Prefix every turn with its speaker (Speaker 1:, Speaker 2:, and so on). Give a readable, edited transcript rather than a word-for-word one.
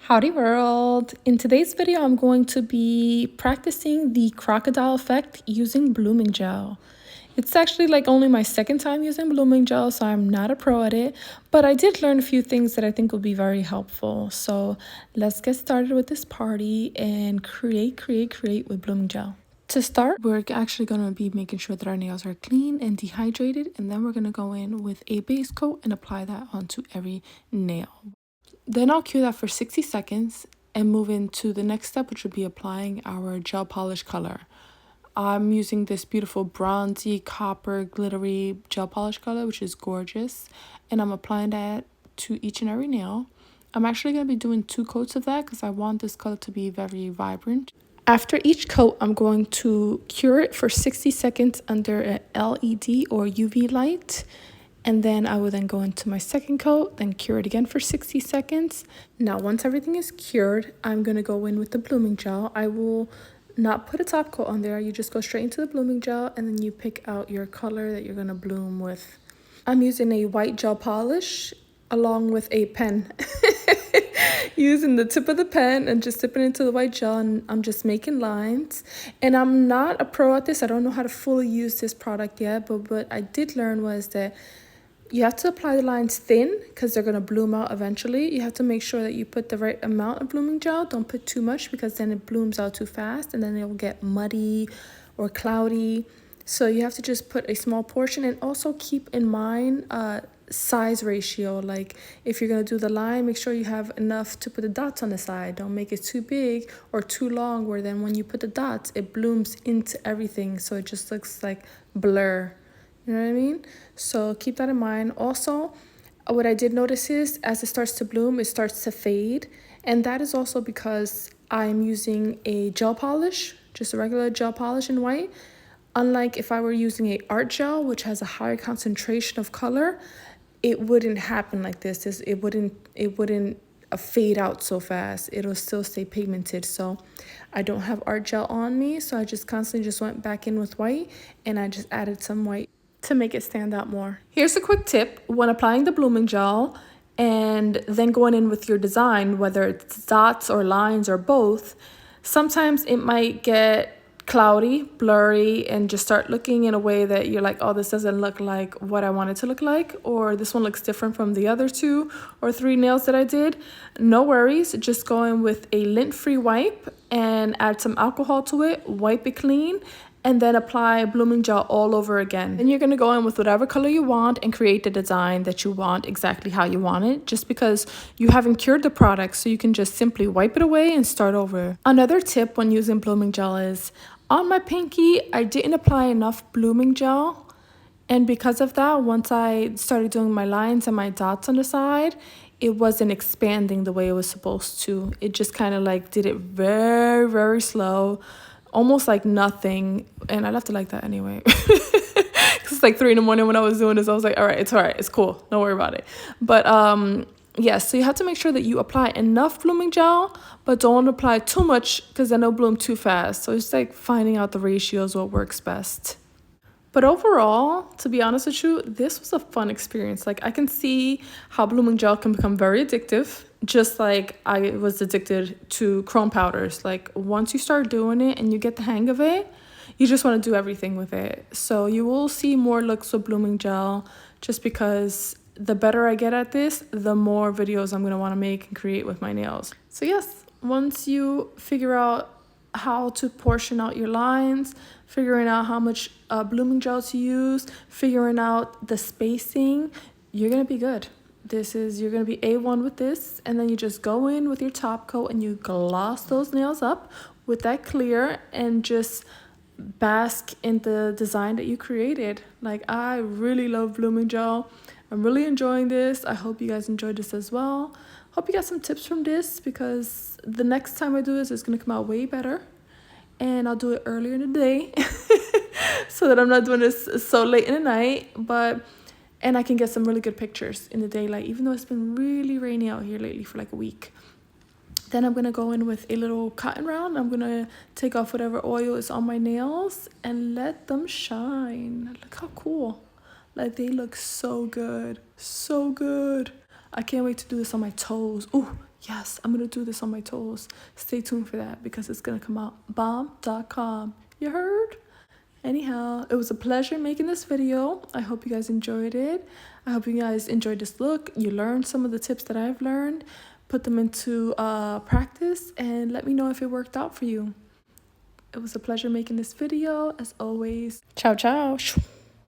Speaker 1: Howdy World! In today's video, I'm going to be practicing the crocodile effect using blooming gel. It's actually like only my second time using blooming gel, so I'm not a pro at it, but I did learn a few things that I think will be very helpful. So let's get started with this party and create with blooming gel. To start, we're actually going to be making sure that our nails are clean and dehydrated, and then we're going to go in with a base coat and apply that onto every nail. Then I'll cue that for 60 seconds and move into the next step, which would be applying our gel polish color. I'm using this beautiful bronzy, copper, glittery gel polish color, which is gorgeous. And I'm applying that to each and every nail. I'm actually going to be doing 2 coats of that because I want this color to be very vibrant. After each coat, I'm going to cure it for 60 seconds under an LED or UV light. And then I will then go into my second coat, then cure it again for 60 seconds. Now, once everything is cured, I'm going to go in with the blooming gel. I will not put a top coat on there. You just go straight into the blooming gel and then you pick out your color that you're going to bloom with. I'm using a white gel polish along with a pen. Using the tip of the pen and just dipping into the white gel, and I'm just making lines. And I'm not a pro at this. I don't know how to fully use this product yet, but what I did learn was that you have to apply the lines thin because they're going to bloom out eventually. You have to make sure that you put the right amount of blooming gel. Don't put too much because then it blooms out too fast and then it will get muddy or cloudy. So you have to just put a small portion, and also keep in mind size ratio. Like if you're going to do the line, make sure you have enough to put the dots on the side. Don't make it too big or too long where then when you put the dots, it blooms into everything. So it just looks like blur. You know what I mean? So keep that in mind. Also, what I did notice is as it starts to bloom, it starts to fade. And that is also because I'm using a gel polish, just a regular gel polish in white. Unlike if I were using a art gel, which has a higher concentration of color, it wouldn't happen like this. It wouldn't fade out so fast. It'll still stay pigmented. So I don't have art gel on me, so I just constantly just went back in with white, and I just added some white to make it stand out more. Here's a quick tip when applying the blooming gel and then going in with your design, whether it's dots or lines or both. Sometimes it might get cloudy, blurry, and just start looking in a way that you're like, oh, this doesn't look like what I want it to look like, or this one looks different from the other 2 or 3 nails that I did. No worries, just go in with a lint-free wipe and add some alcohol to it, wipe it clean, and then apply blooming gel all over again. And you're going to go in with whatever color you want and create the design that you want exactly how you want it, just because you haven't cured the product, so you can just simply wipe it away and start over. Another tip when using blooming gel is, on my pinky, I didn't apply enough blooming gel. And because of that, once I started doing my lines and my dots on the side, it wasn't expanding the way it was supposed to. It just kind of like did it very, very slow. Almost like nothing, and I left it like that anyway. Because it's like 3 in the morning when I was doing this. I was like, all right, it's cool, don't worry about it. But yes, so you have to make sure that you apply enough blooming gel, but don't apply too much because then it'll bloom too fast. So it's like finding out the ratios, what works best. But overall, to be honest with you, this was a fun experience. Like I can see how blooming gel can become very addictive, just like I was addicted to chrome powders. Like once you start doing it and you get the hang of it, you just want to do everything with it. So you will see more looks with blooming gel, just because the better I get at this, the more videos I'm going to want to make and create with my nails. So yes, once you figure out how to portion out your lines, figuring out how much blooming gel to use, figuring out the spacing, you're gonna be good. You're gonna be A1 with this, and then you just go in with your top coat and you gloss those nails up with that clear and just bask in the design that you created. Like I really love blooming gel. I'm really enjoying this. I hope you guys enjoyed this as well. Hope you got some tips from this, because the next time I do this, it's going to come out way better. And I'll do it earlier in the day so that I'm not doing this so late in the night. And I can get some really good pictures in the daylight, even though it's been really rainy out here lately for like a week. Then I'm going to go in with a little cotton round. I'm going to take off whatever oil is on my nails and let them shine. Look how cool. Like they look so good. So good. I can't wait to do this on my toes. Ooh, Yes, I'm gonna do this on my toes. Stay tuned for that because it's gonna come out bomb.com. You heard? Anyhow, it was a pleasure making this video. I hope you guys enjoyed it. I hope you guys enjoyed this look. You learned some of the tips that I've learned. Put them into practice and let me know if it worked out for you. It was a pleasure making this video as always. Ciao, ciao.